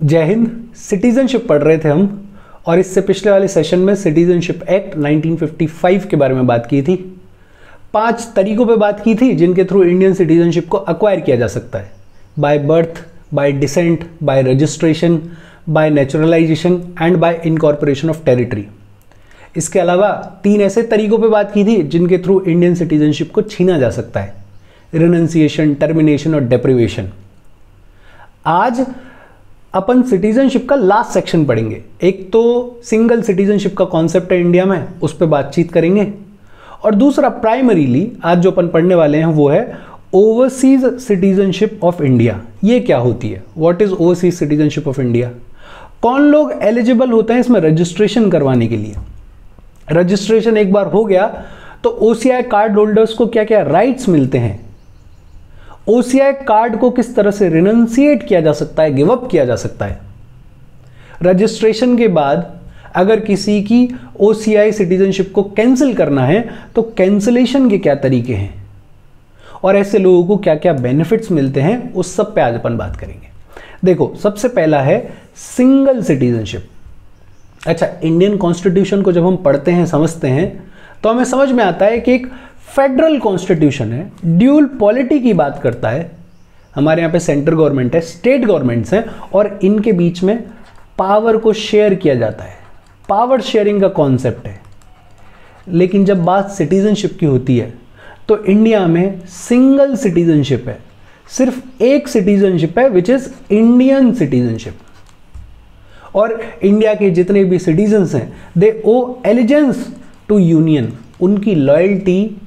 जय हिंद। सिटीजनशिप पढ़ रहे थे हम, और इससे पिछले वाले सेशन में सिटीजनशिप एक्ट 1955 के बारे में बात की थी। 5 तरीकों पे बात की थी जिनके थ्रू इंडियन सिटीजनशिप को अक्वायर किया जा सकता है: by birth, bye decent, bye registration, bye naturalisation and bye incorporation of territory. इसके अलावा 3 ऐसे तरीकों पे बात की थी जिनके थ्रू इंडियन सिटीजनशिप को छीना जा सकता है: रिनंसिएशन, टर्मिनेशन और डेप्रिवेशन। आज अपन सिटीजनशिप का लास्ट सेक्शन पढ़ेंगे। एक तो सिंगल सिटीजनशिप का कॉन्सेप्ट है इंडिया में, उस पर बातचीत करेंगे, और दूसरा प्राइमरीली आज जो अपन पढ़ने वाले हैं वो है ओवरसीज सिटीजनशिप ऑफ इंडिया। ये क्या होती है? What is overseas citizenship of India? कौन लोग एलिजिबल होते हैं इसमें रजिस्ट्रेशन करवाने के लिए? रजिस्ट्रेशन एक बार हो गया तो ओसीआई कार्ड होल्डर्स को क्या क्या राइट्स मिलते हैं? ओसीआई कार्ड को किस तरह से रिनंसिएट किया जा सकता है, गिव अप किया जा सकता है? रजिस्ट्रेशन के बाद अगर किसी की ओसीआई सिटीजनशिप को कैंसिल करना है तो कैंसिलेशन के क्या तरीके हैं, और ऐसे लोगों को क्या क्या बेनिफिट्स मिलते हैं, उस सब पे आज अपन बात करेंगे। देखो, सबसे पहला है सिंगल सिटीजनशिप। अच्छा, इंडियन कॉन्स्टिट्यूशन को जब हम पढ़ते हैं, समझते हैं, तो हमें समझ में आता है कि एक फेडरल कॉन्स्टिट्यूशन है, ड्यूल पॉलिटी की बात करता है। हमारे यहाँ पे सेंट्रल गवर्नमेंट है, स्टेट गवर्नमेंट्स हैं, और इनके बीच में पावर को शेयर किया जाता है। पावर शेयरिंग का कॉन्सेप्ट है। लेकिन जब बात सिटीजनशिप की होती है तो इंडिया में सिंगल सिटीजनशिप है, सिर्फ एक सिटीजनशिप है, विच इज इंडियन सिटीजनशिप। और इंडिया के जितने भी सिटीजन्स हैं, दे ओ एलिजेंस टू यूनियन। उनकी लॉयल्टी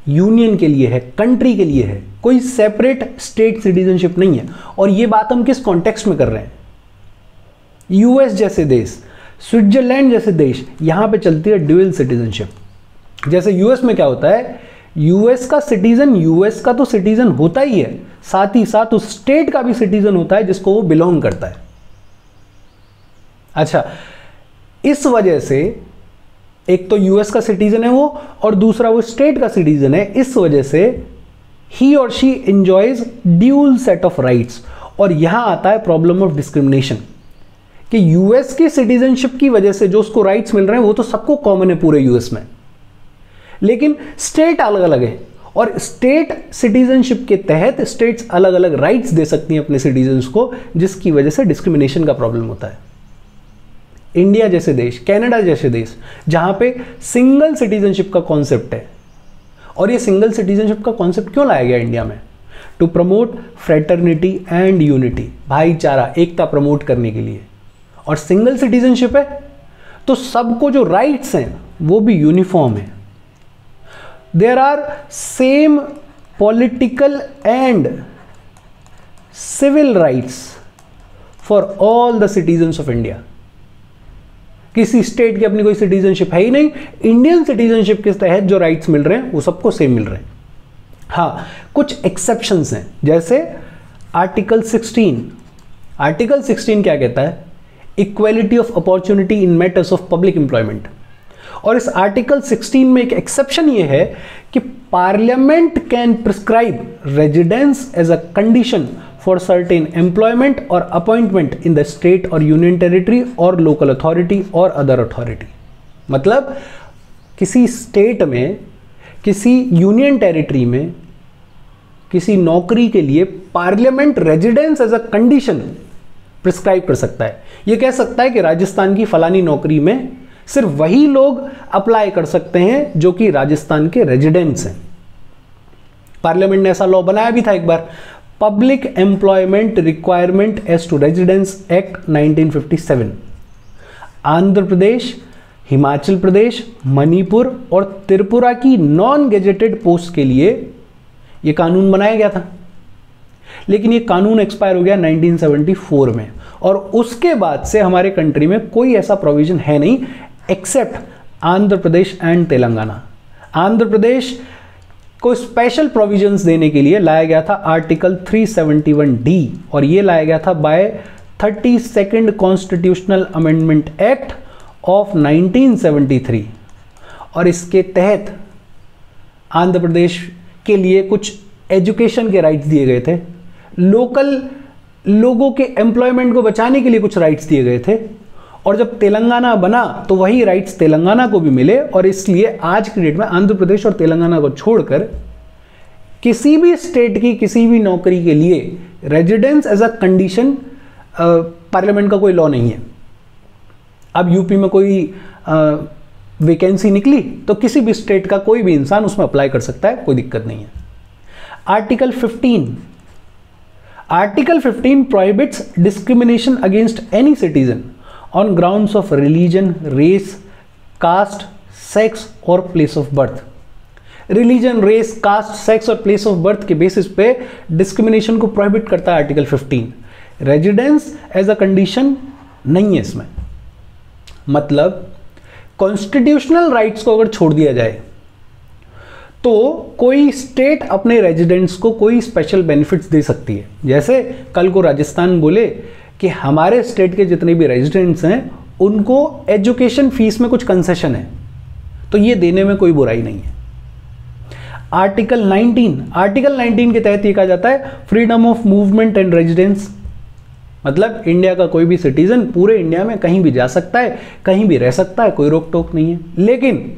यूनियन के लिए है, कंट्री के लिए है, कोई सेपरेट स्टेट सिटीजनशिप नहीं है। और ये बात हम किस कॉन्टेक्स्ट में कर रहे हैं? यूएस जैसे देश, स्विट्जरलैंड जैसे देश, यहां पे चलती है ड्यूअल सिटीजनशिप। जैसे यूएस में क्या होता है, यूएस का सिटीजन यूएस का तो सिटीजन होता ही है, साथ ही साथ उस स्टेट का भी सिटीजन होता है जिसको वो बिलोंग करता है। अच्छा, इस वजह से एक तो यूएस का सिटीजन है वो, और दूसरा वो स्टेट का सिटीजन है। इस वजह से ही और she enjoys dual set of rights. और यहां आता है प्रॉब्लम ऑफ डिस्क्रिमिनेशन कि यूएस की सिटीजनशिप की वजह से जो उसको राइट्स मिल रहे हैं वो तो सबको कॉमन है पूरे यूएस में, लेकिन स्टेट अलग अलग है, और स्टेट सिटीजनशिप के तहत स्टेट्स अलग अलग राइट्स दे सकती हैं अपने सिटीजन्स को, जिसकी वजह से डिस्क्रिमिनेशन का प्रॉब्लम होता है। इंडिया जैसे देश, कनाडा जैसे देश, जहां पे सिंगल सिटीजनशिप का कॉन्सेप्ट है, और ये सिंगल सिटीजनशिप का कॉन्सेप्ट क्यों लाया गया इंडिया में? To promote fraternity and unity, भाईचारा, एकता प्रमोट करने के लिए। और सिंगल सिटीजनशिप है तो सबको जो राइट्स हैं वो भी यूनिफॉर्म है। There are same political and civil rights for all the citizens of India. किसी स्टेट की अपनी कोई सिटीजनशिप है ही नहीं, इंडियन सिटीजनशिप के तहत जो राइट्स मिल रहे हैं वो सबको सेम मिल रहे हैं। हाँ, कुछ एक्सेप्शंस हैं, जैसे आर्टिकल 16। आर्टिकल 16 क्या कहता है? Equality of opportunity in matters of public employment. और इस आर्टिकल 16 में एक एक्सेप्शन ये है कि Parliament can prescribe residence as a condition for certain employment or appointment in the state or union territory or local authority or other authority। मतलब किसी state में, किसी यूनियन टेरिटरी में, किसी नौकरी के लिए Parliament residence as a condition prescribe कर सकता है। ये कह सकता है कि राजस्थान की फलानी नौकरी में सिर्फ वही लोग अप्लाई कर सकते हैं जो कि राजस्थान के रेजिडेंट्स हैं। पार्लियामेंट ने ऐसा लॉ बनाया भी था एक बार, public employment requirement as to residence act 1957। Andhra Pradesh, Himachal Pradesh, Manipur और त्रिपुरा की नॉन गेजेटेड पोस्ट के लिए यह कानून बनाया गया था, लेकिन यह कानून एक्सपायर हो गया 1974 में, और उसके बाद से हमारे कंट्री में कोई ऐसा प्रोविजन है नहीं एक्सेप्ट आंध्र प्रदेश एंड तेलंगाना। आंध्र प्रदेश को स्पेशल प्रोविजंस देने के लिए लाया गया था आर्टिकल 371D, और ये लाया गया था by 32nd constitutional amendment act of 1973। और इसके तहत आंध्र प्रदेश के लिए कुछ एजुकेशन के राइट्स दिए गए थे, लोकल लोगों के एम्प्लॉयमेंट को बचाने के लिए कुछ राइट्स दिए गए थे, और जब तेलंगाना बना तो वही राइट्स तेलंगाना को भी मिले, और इसलिए आज की डेट में आंध्र प्रदेश और तेलंगाना को छोड़कर किसी भी स्टेट की किसी भी नौकरी के लिए residence as a condition Parliament का कोई लॉ नहीं है। अब यूपी में कोई वैकेंसी निकली तो किसी भी स्टेट का कोई भी इंसान उसमें अप्लाई कर सकता है, कोई दिक्कत नहीं है। Article 15 prohibits discrimination against any citizen on grounds of religion, race, caste, sex और place of birth. Religion, race, caste, sex और प्लेस ऑफ बर्थ के बेसिस पे डिस्क्रिमिनेशन को प्रोहिबिट करता है article 15। Residence as a condition नहीं है इसमें। मतलब कॉन्स्टिट्यूशनल राइट्स को अगर छोड़ दिया जाए तो कोई स्टेट अपने रेजिडेंट्स को कोई स्पेशल बेनिफिट्स दे सकती है। जैसे कल को राजस्थान बोले कि हमारे स्टेट के जितने भी रेजिडेंट्स हैं उनको एजुकेशन फीस में कुछ कंसेशन है, तो ये देने में कोई बुराई नहीं है। आर्टिकल 19 के तहत ये कहा जाता है freedom of movement and residence. मतलब इंडिया का कोई भी सिटीजन पूरे इंडिया में कहीं भी जा सकता है, कहीं भी रह सकता है, कोई रोक टोक नहीं है। लेकिन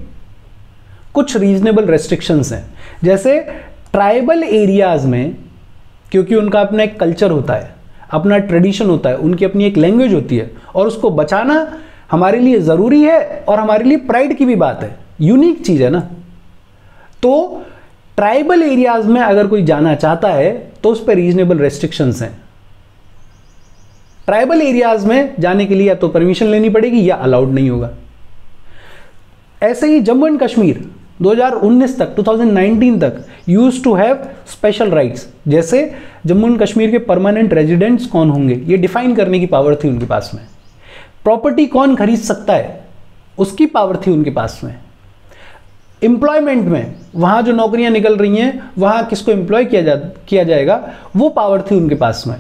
कुछ रीजनेबल रेस्ट्रिक्शंस हैं। जैसे ट्राइबल एरियाज में, क्योंकि उनका अपना एक कल्चर होता है, अपना ट्रेडिशन होता है, उनकी अपनी एक लैंग्वेज होती है, और उसको बचाना हमारे लिए ज़रूरी है और हमारे लिए प्राइड की भी बात है, यूनिक चीज़ है ना। तो ट्राइबल एरियाज में अगर कोई जाना चाहता है तो उस पर रीजनेबल रेस्ट्रिक्शंस हैं। ट्राइबल एरियाज में जाने के लिए या तो परमिशन लेनी पड़ेगी या अलाउड नहीं होगा। ऐसे ही जम्मू एंड कश्मीर 2019 तक 2019 तक use to have special rights. जैसे जम्मू एंड कश्मीर के परमानेंट रेजिडेंट्स कौन होंगे ये डिफाइन करने की पावर थी उनके पास में। प्रॉपर्टी कौन खरीद सकता है उसकी पावर थी उनके पास में। एम्प्लॉयमेंट में वहां जो नौकरियां निकल रही हैं वहां किसको एम्प्लॉय किया जाएगा वो पावर थी उनके पास में।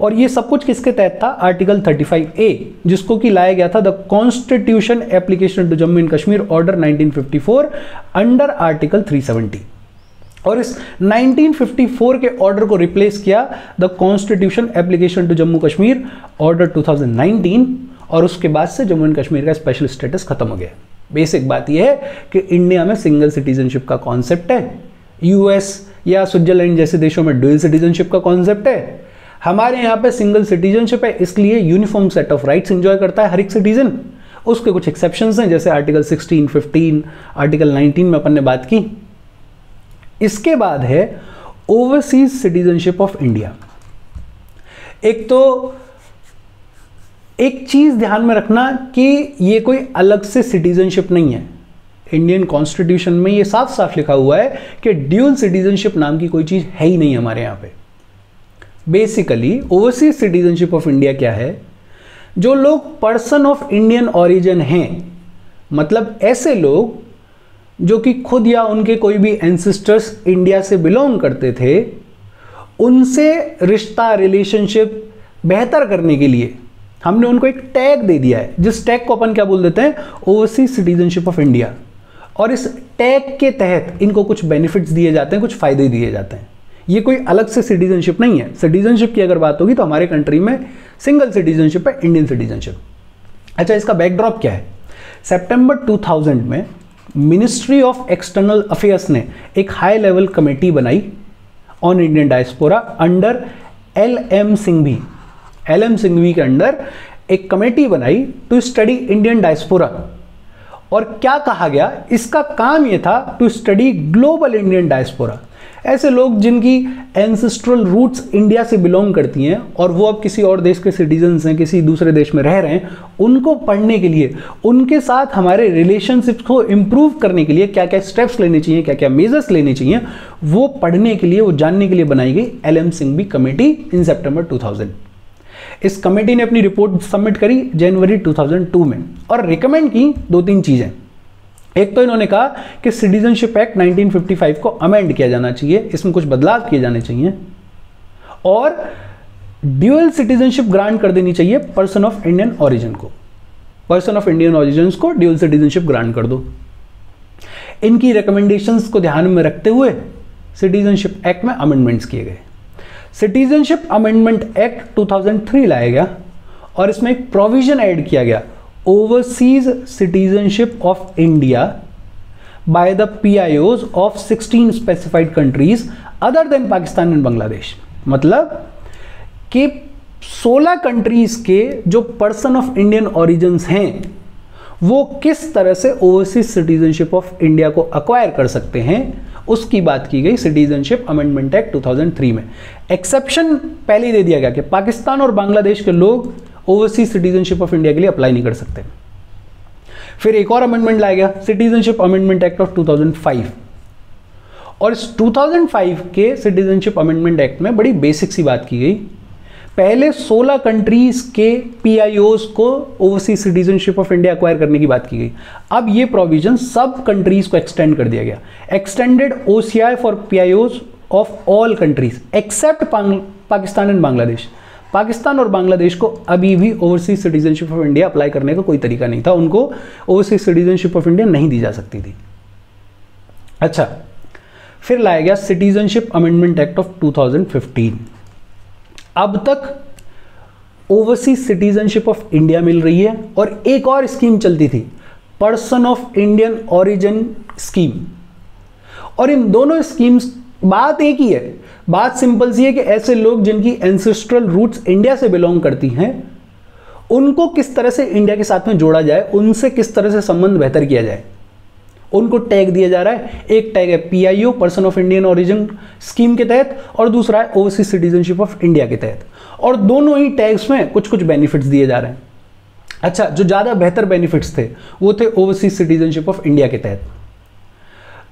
और ये सब कुछ किसके तहत था? आर्टिकल 35A, जिसको कि लाया गया था the constitution application to Jammu and Kashmir order 1954 under article 370। और इस 1954 के ऑर्डर को रिप्लेस किया the constitution application to Jammu Kashmir order 2019, और उसके बाद से जम्मू एंड कश्मीर का स्पेशल स्टेटस खत्म हो गया। बेसिक बात यह है कि इंडिया में सिंगल सिटीजनशिप का कॉन्सेप्ट है, यूएस या स्विट्जरलैंड जैसे देशों में डुअल सिटीजनशिप का कॉन्सेप्ट है। हमारे यहाँ पे सिंगल सिटीजनशिप है, इसलिए uniform set of rights enjoy करता है हर एक सिटीजन। उसके कुछ एक्सेप्शंस हैं, जैसे आर्टिकल 16, 15, आर्टिकल 19 में अपन ने बात की। इसके बाद है ओवरसीज सिटीजनशिप ऑफ इंडिया। एक चीज ध्यान में रखना कि ये कोई अलग से सिटीजनशिप नहीं है। इंडियन कॉन्स्टिट्यूशन में ये साफ साफ लिखा हुआ है कि ड्यूल सिटीजनशिप नाम की कोई चीज है ही नहीं हमारे यहाँ पे। Basically overseas citizenship of India क्या है? जो लोग पर्सन ऑफ इंडियन ओरिजिन हैं, मतलब ऐसे लोग जो कि खुद या उनके कोई भी एंसेस्टर्स इंडिया से बिलोंग करते थे, उनसे रिश्ता रिलेशनशिप बेहतर करने के लिए हमने उनको एक टैग दे दिया है, जिस टैग को अपन क्या बोल देते हैं? Overseas citizenship of India. और इस टैग के तहत इनको कुछ बेनिफिट्स दिए जाते हैं, कुछ फायदे दिए जाते हैं। ये कोई अलग से सिटीजनशिप नहीं है। सिटीजनशिप की अगर बात होगी तो हमारे कंट्री में सिंगल सिटीजनशिप है, इंडियन सिटीजनशिप। अच्छा, इसका बैकड्रॉप क्या है? सितंबर 2000 में मिनिस्ट्री ऑफ एक्सटर्नल अफेयर्स ने एक हाई लेवल कमेटी बनाई on Indian diaspora under LM Singhvi. LM Singhvi के अंडर एक कमेटी बनाई टू स्टडी इंडियन डायस्पोरा। और क्या कहा गया? इसका काम यह था to study global Indian diaspora. ऐसे लोग जिनकी एंसेस्ट्रल रूट्स इंडिया से बिलोंग करती हैं और वो अब किसी और देश के सिटीजन्स हैं, किसी दूसरे देश में रह रहे हैं, उनको पढ़ने के लिए, उनके साथ हमारे रिलेशनशिप्स को इम्प्रूव करने के लिए क्या क्या स्टेप्स लेने चाहिए, क्या क्या मेजर्स लेने चाहिए, वो पढ़ने के लिए, वो जानने के लिए बनाई गई LM सिंघवी कमेटी इन सितंबर 2000। इस कमेटी ने अपनी रिपोर्ट सबमिट करी जनवरी 2002 में और रिकमेंड की 2-3 चीजें। एक तो इन्होंने कहा कि सिटीजनशिप एक्ट 1955 को अमेंड किया जाना चाहिए, इसमें कुछ बदलाव किए जाने चाहिए, और ड्यूअल सिटीजनशिप ग्रांट कर देनी चाहिए पर्सन ऑफ इंडियन ओरिजिन को। पर्सन ऑफ इंडियन ओरिजिन को ड्यूअल सिटीजनशिप ग्रांट कर दो। इनकी रिकमेंडेशंस को ध्यान में रखते हुए सिटीजनशिप एक्ट में अमेंडमेंट्स किए गए। सिटीजनशिप अमेंडमेंट एक्ट 2003 लाया गया और इसमें एक प्रोविजन ऐड किया गया, overseas citizenship of India by the PIOs of 16 specified countries other than Pakistan and Bangladesh. मतलब कि 16 कंट्रीज के जो पर्सन ऑफ इंडियन ओरिजिन्स हैं वो किस तरह से ओवरसीज सिटीजनशिप ऑफ इंडिया को अक्वायर कर सकते हैं, उसकी बात की गई सिटीजनशिप अमेंडमेंट एक्ट 2003 में। एक्सेप्शन पहले ही दे दिया गया कि पाकिस्तान और बांग्लादेश के लोग ओवरसीज सिटीजनशिप ऑफ इंडिया के लिए अप्लाई नहीं कर सकते। फिर एक और अमेंडमेंट लाया गया, सिटीजनशिप अमेंडमेंट एक्ट ऑफ 2005, और इस 2005 के सिटीजनशिप अमेंडमेंट एक्ट में बड़ी बेसिक सी बात की गई। पहले 16 कंट्रीज के PIOs को overseas citizenship of India acquire करने की बात की गई। अब ये प्रोविजन सब कंट्रीज को एक्सटेंड कर दिया गया। Extended OCI for PIOs of all countries except Pakistan and Bangladesh. Pakistan और बांग्लादेश को अभी भी overseas citizenship of India apply करने का कोई तरीका नहीं था, उनको ओवरसीज सिटीजनशिप ऑफ इंडिया नहीं दी जा सकती थी। अच्छा, फिर लाया गया सिटीजनशिप अमेंडमेंट एक्ट ऑफ 2015। अब तक ओवरसीज सिटीजनशिप ऑफ इंडिया मिल रही है और एक और स्कीम चलती थी, person of Indian origin scheme. और इन दोनों स्कीम्स बात एक ही है, बात सिंपल सी है कि ऐसे लोग जिनकी एंसेस्ट्रल रूट्स इंडिया से बिलोंग करती हैं उनको किस तरह से इंडिया के साथ में जोड़ा जाए, उनसे किस तरह से संबंध बेहतर किया जाए। उनको टैग दिया जा रहा है, एक टैग है PIO person of Indian origin scheme के तहत और दूसरा है ओवरसीज सिटीजनशिप ऑफ इंडिया के तहत, और दोनों ही टैग्स में कुछ कुछ बेनिफिट्स दिए जा रहे हैं। अच्छा, जो ज़्यादा बेहतर बेनिफिट्स थे वो थे ओवरसीज सिटीजनशिप ऑफ इंडिया के तहत।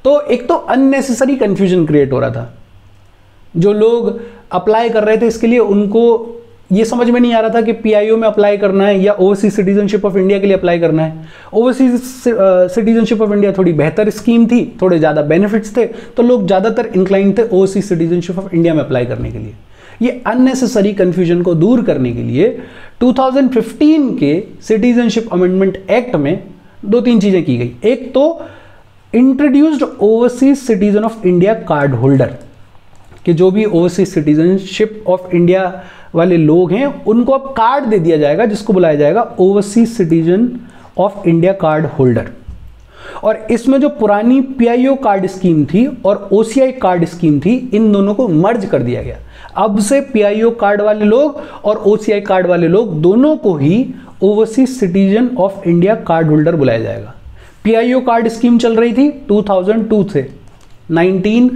तो एक तो अननेसेसरी कंफ्यूजन क्रिएट हो रहा था, जो लोग अप्लाई कर रहे थे इसके लिए उनको ये समझ में नहीं आ रहा था कि PIO में अप्लाई करना है या ओवरसीज सिटीजनशिप ऑफ इंडिया के लिए अप्लाई करना है। ओवरसीज सिटीजनशिप ऑफ इंडिया थोड़ी बेहतर स्कीम थी, थोड़े ज़्यादा बेनिफिट्स थे, तो लोग ज़्यादातर इंक्लाइन थे ओवरसीज सिटीजनशिप ऑफ इंडिया में अप्लाई करने के लिए। ये अननेसेसरी कन्फ्यूजन को दूर करने के लिए 2015 के सिटीजनशिप अमेंडमेंट एक्ट में 2-3 चीज़ें की गई। एक तो introduced overseas citizen of India card holder, कि जो भी ओवरसीज सिटीजनशिप ऑफ इंडिया वाले लोग हैं उनको अब कार्ड दे दिया जाएगा जिसको बुलाया जाएगा overseas citizen of India card holder. और इसमें जो पुरानी PIO कार्ड स्कीम थी और OCI कार्ड स्कीम थी, इन दोनों को मर्ज कर दिया गया। अब से PIO कार्ड वाले लोग और OCI कार्ड वाले लोग दोनों को ही overseas citizen of India card holder बुलाया जाएगा। PIO कार्ड स्कीम चल रही थी 2002 से, 19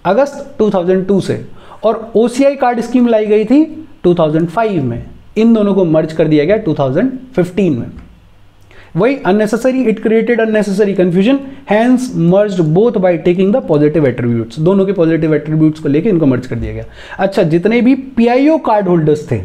अगस्त 2002 से, और OCI कार्ड स्कीम लाई गई थी 2005 में। इन दोनों को मर्ज कर दिया गया 2015 में। वही unnecessary, it created unnecessary confusion, hence merged both by taking the positive attributes. दोनों के पॉजिटिव एट्रीब्यूट्स को लेकर इनको मर्ज कर दिया गया। अच्छा, जितने भी PIO कार्ड होल्डर्स थे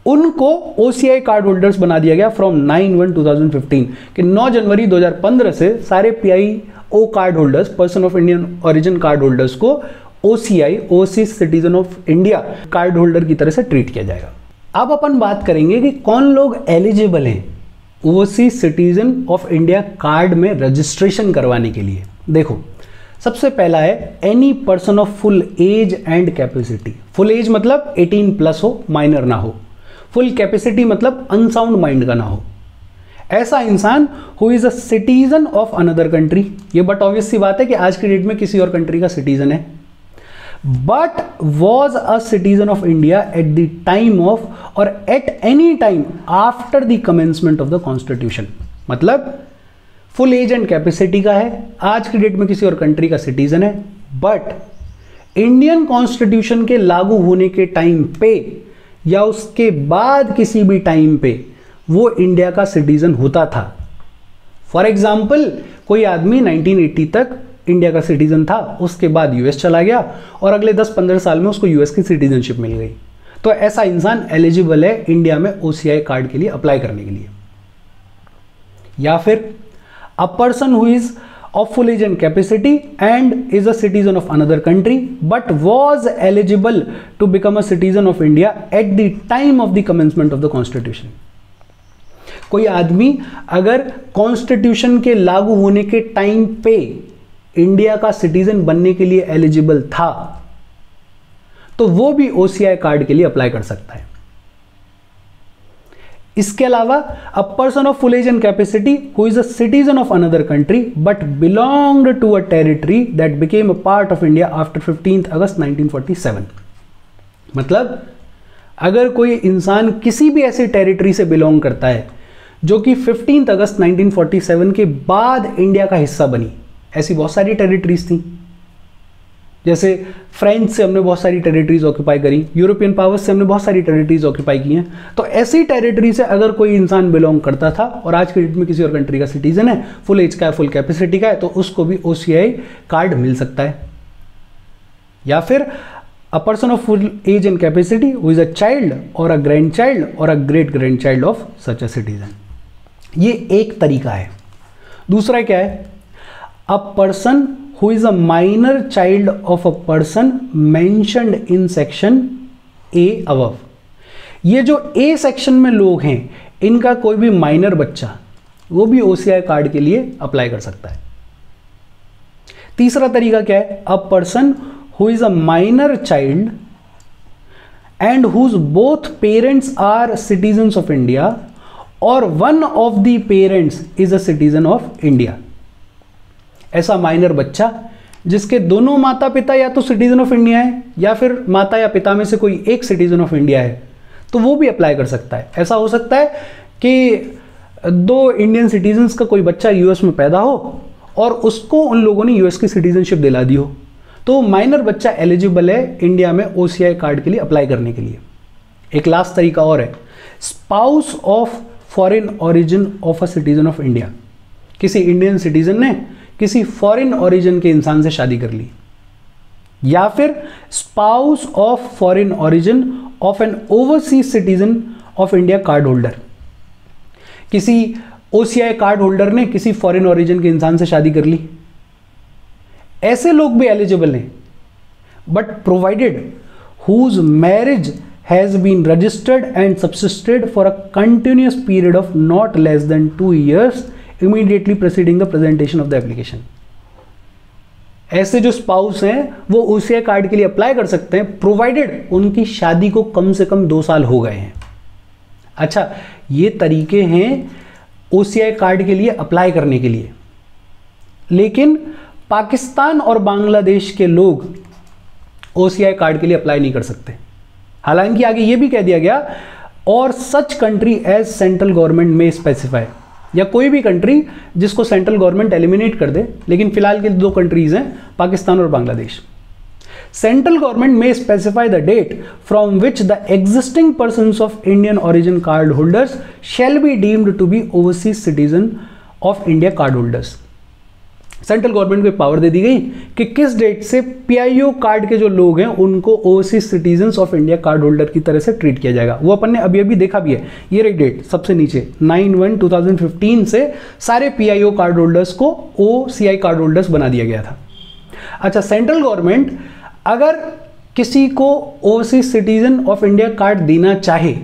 उनको OCI कार्ड होल्डर्स बना दिया गया फ्रॉम 9/1/2015 कि 9 जनवरी 2015 से सारे PIO card holders, person of Indian origin card holders को OCI overseas citizen of India card holder की तरह से ट्रीट किया जाएगा। अब अपन बात करेंगे कि कौन लोग एलिजिबल हैं overseas citizen of India card में रजिस्ट्रेशन करवाने के लिए। देखो, सबसे पहला है any person of full age and capacity. Full age मतलब 18+ हो, माइनर ना हो। फुल कैपेसिटी मतलब अनसाउंड माइंड का ना हो। ऐसा इंसान who is a citizen of another country, ये बट ऑब्वियस सी बात है कि आज की डेट में किसी और कंट्री का सिटीजन है, but was a citizen of India at the time of or at any time after the commencement of the constitution. मतलब फुल एज एंड कैपेसिटी का है, आज की डेट में किसी और कंट्री का सिटीजन है, बट इंडियन कॉन्स्टिट्यूशन के लागू होने के टाइम पे या उसके बाद किसी भी टाइम पे वो इंडिया का सिटीजन होता था। फॉर एग्जाम्पल, कोई आदमी 1980 तक इंडिया का सिटीजन था, उसके बाद यूएस चला गया और अगले 10-15 साल में उसको यूएस की सिटीजनशिप मिल गई, तो ऐसा इंसान एलिजिबल है इंडिया में OCI कार्ड के लिए अप्लाई करने के लिए। या फिर a person who is of full age and capacity and is a citizen of another country but was eligible to become a citizen of India at the time of the commencement of the constitution। कोई आदमी अगर constitution के लागू होने के time पे India का citizen बनने के लिए एलिजिबल था, तो वो भी OCI कार्ड के लिए अप्लाई कर सकता है। इसके अलावा a person of full age and capacity who is a citizen of another country but belonged to a territory that became a part of India after 15 August 1947। मतलब अगर कोई इंसान किसी भी ऐसे टेरिटरी से बिलोंग करता है जो कि 15 अगस्त 1947 के बाद इंडिया का हिस्सा बनी, ऐसी बहुत सारी टेरिटरीज थी। जैसे फ्रेंच से हमने बहुत सारी टेरिटरीज ऑक्यूपाई करी, यूरोपियन पावर्स से हमने बहुत सारी टेरिटरीज ऑक्यूपाई की हैं। तो ऐसी टेरिटरी से अगर कोई इंसान बिलोंग करता था और आज के डेट में किसी और कंट्री का सिटीजन है, फुल एज का है, फुल कैपेसिटी का है, तो उसको भी OCI कार्ड मिल सकता है। या फिर a person of full age and capacity who is a child और अ ग्रैंड चाइल्ड और a great grandchild of such a citizen. ये एक तरीका है। दूसरा क्या है? A person who is a minor child of a person mentioned in section A above। ये जो A सेक्शन में लोग हैं, इनका कोई भी माइनर बच्चा वो भी OCI कार्ड के लिए अप्लाई कर सकता है। तीसरा तरीका क्या है? A person who is a minor child and whose both parents are citizens of India or one of the parents is a citizen of India. ऐसा माइनर बच्चा जिसके दोनों माता पिता या तो सिटीजन ऑफ इंडिया है या फिर माता या पिता में से कोई एक सिटीजन ऑफ इंडिया है, तो वो भी अप्लाई कर सकता है। ऐसा हो सकता है कि 2 इंडियन सिटीजन्स का कोई बच्चा US में पैदा हो और उसको उन लोगों ने US की सिटीजनशिप दिला दी हो, तो माइनर बच्चा एलिजिबल है इंडिया में OCI कार्ड के लिए अप्लाई करने के लिए। एक लास्ट तरीका और है, spouse of foreign origin of a citizen of India. किसी इंडियन सिटीजन ने किसी फॉरेन ओरिजिन के इंसान से शादी कर ली, या फिर spouse of foreign origin of N overseas citizen of India card holder. किसी OCI कार्ड होल्डर ने किसी फॉरेन ओरिजिन के इंसान से शादी कर ली, ऐसे लोग भी एलिजिबल हैं, but provided whose marriage has been registered and subsisted for a continuous period of not less than 2 years immediately preceding the presentation of the application। ऐसे जो स्पाउस हैं वो OCI कार्ड के लिए अप्लाई कर सकते हैं प्रोवाइडेड उनकी शादी को कम से कम 2 साल हो गए हैं। अच्छा, ये तरीके हैं OCI कार्ड के लिए अप्लाई करने के लिए। लेकिन पाकिस्तान और बांग्लादेश के लोग OCI कार्ड के लिए अप्लाई नहीं कर सकते। हालांकि आगे ये भी कह दिया गया, और सच कंट्री एज सेंट्रल गवर्नमेंट में स्पेसिफाई, या कोई भी कंट्री जिसको सेंट्रल गवर्नमेंट एलिमिनेट कर दे, लेकिन फिलहाल के 2 कंट्रीज हैं पाकिस्तान और बांग्लादेश। सेंट्रल गवर्नमेंट में specify the date from which the existing persons of Indian origin card holders shall be deemed to be overseas citizen of India card holders. Central government को power दे दी गई कि किस डेट से PIO कार्ड के जो लोग हैं उनको overseas citizens of India card holder की तरह से ट्रीट किया जाएगा। वो अपन ने अभी अभी देखा भी है, ये रही डेट सबसे नीचे 9/1/2015 से सारे PIO कार्ड होल्डर्स को OCI कार्ड होल्डर्स बना दिया गया था। अच्छा, सेंट्रल गवर्नमेंट अगर किसी को overseas citizen of India card देना चाहे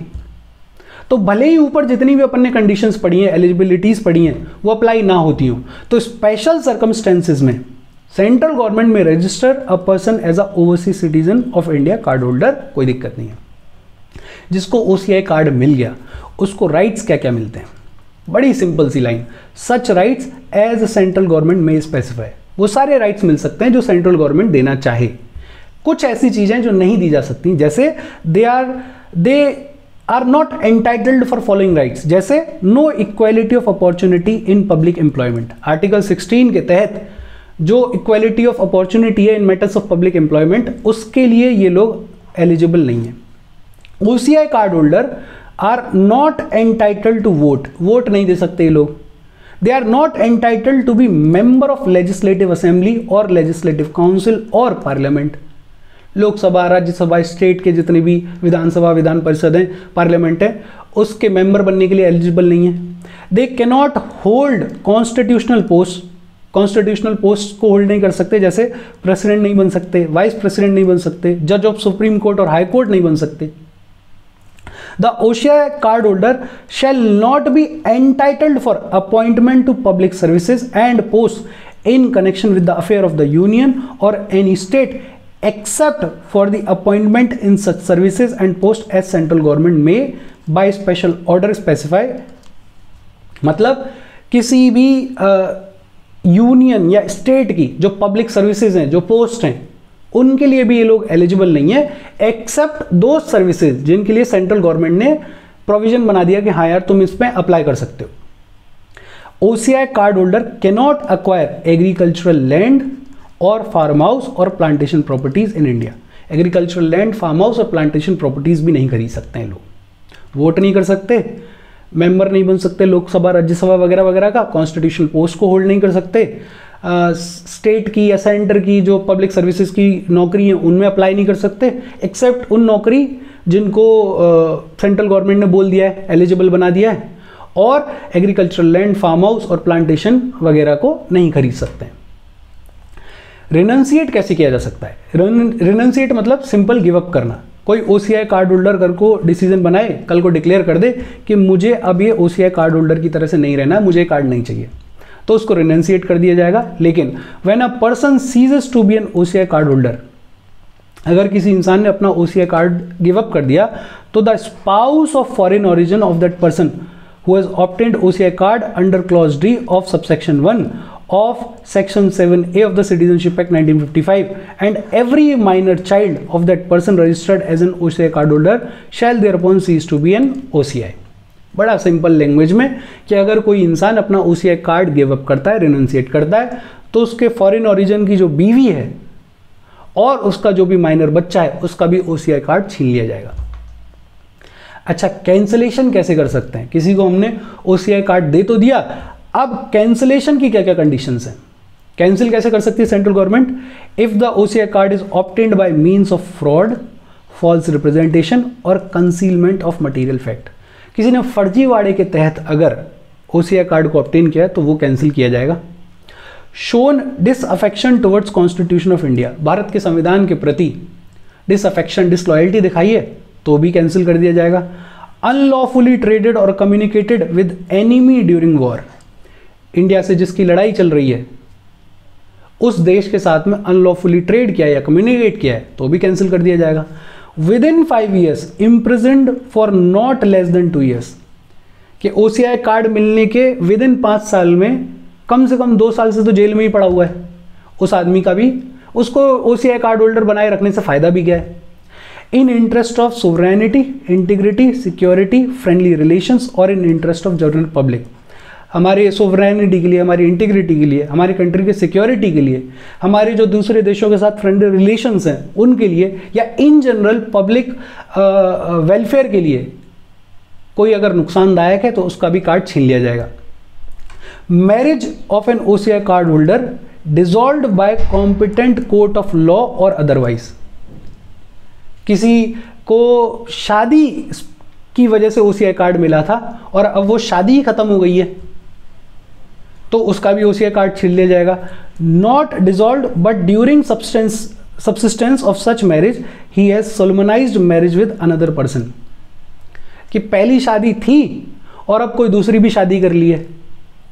तो भले ही ऊपर जितनी भी अपन ने कंडीशंस पढ़ी हैं, एलिजिबिलिटीज पढ़ी हैं, वो अप्लाई ना होती हो, तो स्पेशल सर्कमस्टेंसेज में सेंट्रल गवर्नमेंट में register a person as a overseas citizen of India card holder, कोई दिक्कत नहीं है। जिसको OCI कार्ड मिल गया उसको राइट्स क्या क्या मिलते हैं? बड़ी सिंपल सी लाइन, सच राइट्स एज सेंट्रल गवर्नमेंट में स्पेसिफाई। वो सारे राइट्स मिल सकते हैं जो सेंट्रल गवर्नमेंट देना चाहे। कुछ ऐसी चीजें जो नहीं दी जा सकती, जैसे they are not entitled for following rights, जैसे no equality of opportunity in public employment. Article 16 के तहत जो इक्वालिटी ऑफ अपॉर्चुनिटी है in matters of public employment, उसके लिए ये लोग एलिजिबल नहीं है। OCI card holder are not entitled to vote, vote नहीं दे सकते ये लोग। They are not entitled to be member of legislative assembly और लेजिस्लेटिव काउंसिल और पार्लियामेंट। लोकसभा, राज्यसभा, स्टेट के जितने भी विधानसभा, विधान परिषद हैं, पार्लियामेंट है, उसके मेंबर बनने के लिए एलिजिबल नहीं है। They can not hold constitutional post, constitutional post को होल्ड नहीं कर सकते, जैसे प्रेसिडेंट नहीं बन सकते, वाइस प्रेसिडेंट नहीं बन सकते, जज ऑफ सुप्रीम कोर्ट और हाई कोर्ट नहीं बन सकते। The OCI card holder shall not be entitled for appointment to public services and posts in connection with the affair of the union or any state except for the appointment in such services and post as central government may by special order specify। मतलब किसी भी union या state की जो public services हैं, जो post हैं, उनके लिए भी ये लोग एलिजिबल नहीं है, एक्सेप्ट दो सर्विसेज जिनके लिए सेंट्रल गवर्नमेंट ने प्रोविजन बना दिया कि हाँ यार तुम इसमें अप्लाई कर सकते हो। OCI card holder cannot acquire agricultural land और फार्म हाउस और plantation properties in India. Agricultural land, farm house और प्लांटेशन प्रॉपर्टीज भी नहीं खरीद सकते हैं लोग, वोट नहीं कर सकते, मेंबर नहीं बन सकते लोकसभा, राज्यसभा वगैरह वगैरह का, कॉन्स्टिट्यूशनल पोस्ट को होल्ड नहीं कर सकते, स्टेट की या सेंटर की जो पब्लिक सर्विसेज की नौकरी है उनमें अप्लाई नहीं कर सकते, एक्सेप्ट उन नौकरी जिनको सेंट्रल गवर्नमेंट ने बोल दिया है, एलिजिबल बना दिया है, और एग्रीकल्चरल लैंड, फार्म हाउस और प्लांटेशन वगैरह को नहीं खरीद सकते हैं। रिनंसिएट कैसे किया जा सकता है? रिनंसिएट मतलब सिंपल गिव अप करना। कोई OCI कार्ड होल्डर कल को डिसीजन बनाए, कल को डिक्लेयर कर दे कि मुझे अब ये OCI कार्ड होल्डर की तरह से नहीं रहना है, मुझे कार्ड नहीं चाहिए, तो उसको रिनंसिएट कर दिया जाएगा। लेकिन when a person ceases to be an OCI card holder, अगर किसी इंसान ने अपना OCI कार्ड गिव अप कर दिया, तो the spouse of foreign origin of that person who has obtained OCI card under clause D of subsection 1 of section 7A of the Citizenship Act 1955 and every minor child of that person registered as an OCI card holder shall thereupon cease to be an OCI। बड़ा simple language में कि अगर कोई इंसान अपना OCI card give up करता है, रिनंसिएट करता है, तो उसके फॉरेन ओरिजिन की जो बीवी है और उसका जो भी माइनर बच्चा है उसका भी OCI कार्ड छीन लिया जाएगा। अच्छा, कैंसलेशन कैसे कर सकते हैं? किसी को हमने OCI कार्ड दे तो दिया, अब कैंसलेशन की क्या क्या कंडीशंस हैं? कैंसिल कैसे कर सकती है central government? If the OCI card is obtained by means of fraud, false representation और कंसीलमेंट ऑफ मटेरियल फैक्ट। किसी ने फर्जीवाड़े के तहत अगर OCI कार्ड को ऑब्टेन किया तो वो कैंसिल किया जाएगा। Shown disaffection towards constitution of India, Bharat के संविधान के प्रति डिसअफेक्शन, डिसलॉयल्टी दिखाई है तो भी कैंसिल कर दिया जाएगा। अनलॉफुली ट्रेडेड और communicated with enemy during war, India से जिसकी लड़ाई चल रही है उस देश के साथ में अनलॉफुली ट्रेड किया या कम्युनिकेट किया है तो भी कैंसिल कर दिया जाएगा। With in 5 years imprisoned for not less than 2 years, कि OCI कार्ड मिलने के विद इन 5 साल में कम से कम 2 साल से तो जेल में ही पड़ा हुआ है उस आदमी का भी, उसको OCI कार्ड होल्डर बनाए रखने से फायदा भी क्या है। In interest of sovereignty, integrity, security, friendly relations और in interest of general public, हमारे सोवरेनिटी के लिए, हमारी इंटीग्रिटी के लिए, हमारी कंट्री के सिक्योरिटी के लिए, हमारे जो दूसरे देशों के साथ फ्रेंडली रिलेशंस हैं उनके लिए, या इन जनरल पब्लिक वेलफेयर के लिए कोई अगर नुकसानदायक है तो उसका भी कार्ड छीन लिया जाएगा। Marriage of an OCI card holder dissolved by competent court of law और अदरवाइज, किसी को शादी की वजह से OCI कार्ड मिला था और अब वो शादी ही खत्म हो गई है तो उसका भी OCI कार्ड छीन लिया जाएगा। Not dissolved but during subsistence of such marriage he has solemnized marriage with another person, कि पहली शादी थी और अब कोई दूसरी भी शादी कर ली है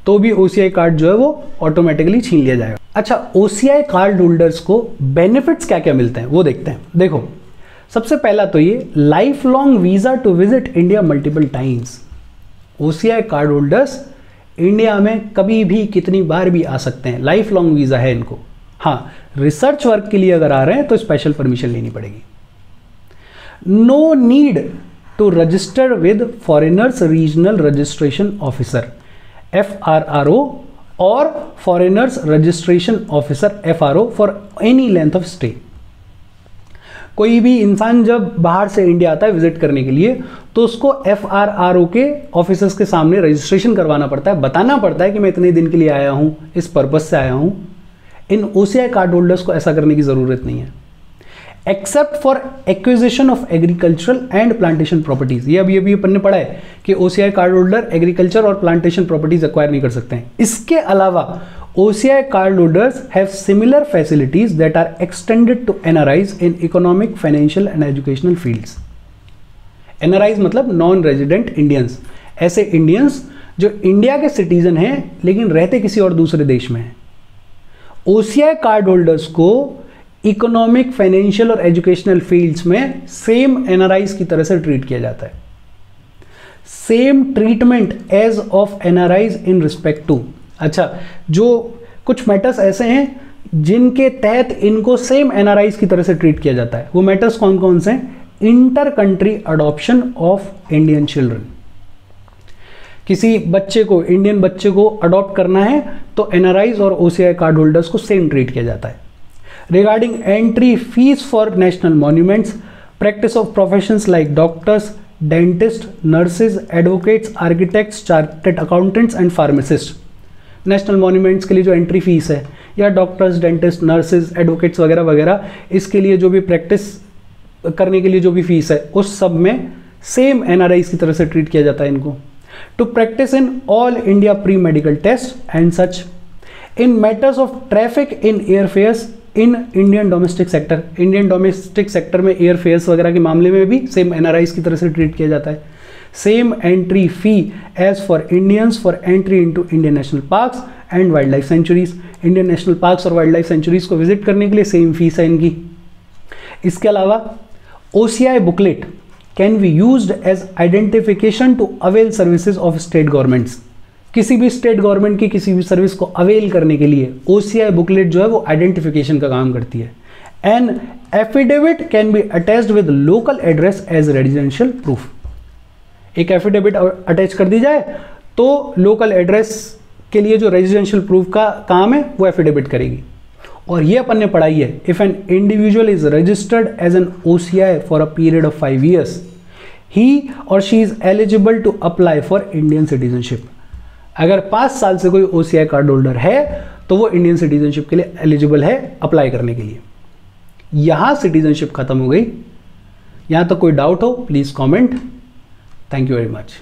तो भी OCI कार्ड जो है वो ऑटोमेटिकली छीन लिया जाएगा। अच्छा, OCI कार्ड होल्डर्स को बेनिफिट्स क्या क्या मिलते हैं वो देखते हैं। देखो, सबसे पहला तो ये life long visa to visit India multiple times. OCI card holders India में कभी भी कितनी बार भी आ सकते हैं, लाइफ लॉन्ग वीजा है इनको। हाँ, रिसर्च वर्क के लिए अगर आ रहे हैं तो स्पेशल परमिशन लेनी पड़ेगी। No need to register with foreigners regional registration officer FRRO और foreigners registration officer FRO for any length of stay. कोई भी इंसान जब बाहर से इंडिया आता है विजिट करने के लिए तो उसको FRRO के ऑफिसर्स के सामने रजिस्ट्रेशन करवाना पड़ता है, बताना पड़ता है कि मैं इतने दिन के लिए आया हूँ, इस पर्पज से आया हूँ। इन OCI कार्ड होल्डर्स को ऐसा करने की ज़रूरत नहीं है, except for acquisition of agricultural and plantation properties. ये अभी अपन ने पढ़ा है कि OCI कार्ड होल्डर एग्रीकल्चर और प्लांटेशन प्रॉपर्टीज एक्वायर नहीं कर सकते हैं। इसके अलावा OCI card holders have similar facilities that are extended to NRIs in economic, financial and educational fields. NRIs मतलब नॉन रेजिडेंट इंडियंस, ऐसे इंडियंस जो इंडिया के सिटीजन हैं लेकिन रहते किसी और दूसरे देश में हैं। OCI कार्ड होल्डर्स को इकोनॉमिक, फाइनेंशियल और एजुकेशनल फील्ड्स में सेम एनआरआईज की तरह से ट्रीट किया जाता है। Same treatment as of NRIs in respect to, अच्छा जो कुछ मैटर्स ऐसे हैं जिनके तहत इनको सेम एनआरआईज की तरह से ट्रीट किया जाता है, वो मैटर्स कौन कौन से हैं? Inter country adoption of Indian children, किसी बच्चे को, इंडियन बच्चे को अडॉप्ट करना है तो एनआरआईज और ओसीआई कार्ड होल्डर्स को सेम ट्रीट किया जाता है। Regarding entry fees for national monuments, practice of professions like doctors, dentist, nurses, advocates, architects, chartered accountants and pharmacist, national monuments के लिए जो एंट्री फीस है, या डॉक्टर्स, डेंटिस्ट, नर्सेज, एडवोकेट्स वगैरह वगैरह, इसके लिए जो भी प्रैक्टिस करने के लिए जो भी फीस है, उस सब में सेम एनआरआईज की तरह से ट्रीट किया जाता है इनको। To practise in all India pre medical test and such, in matters of traffic in airfares in Indian domestic sector, Indian domestic sector में एयरफेयर्स वगैरह के मामले में भी सेम एनआरआईज की तरह से ट्रीट किया जाता है। Same entry fee as for Indians for entry into Indian national parks and wildlife sanctuaries, Indian national parks और वाइल्ड लाइफ सेंचुरीज को विजिट करने के लिए सेम फीस है इनकी। इसके अलावा OCI booklet can be used as identification to avail services of state governments, किसी भी स्टेट गवर्नमेंट की किसी भी सर्विस को अवेल करने के लिए OCI बुकलेट जो है वो आइडेंटिफिकेशन का काम करती है। An affidavit can be attached with local address as residential proof, एक एफिडेविट अटैच कर दी जाए तो लोकल एड्रेस के लिए जो रेजिडेंशियल प्रूफ का काम है वो एफिडेविट करेगी। और ये अपन ने पढ़ाई है, if an individual is registered as an OCI for a period of 5 years, he और she is eligible to apply for Indian citizenship. अगर 5 साल से कोई OCI कार्ड होल्डर है तो वो इंडियन सिटीजनशिप के लिए एलिजिबल है अप्लाई करने के लिए। यहां सिटीजनशिप खत्म हो गई। यहां तक कोई डाउट हो please comment. Thank you very much.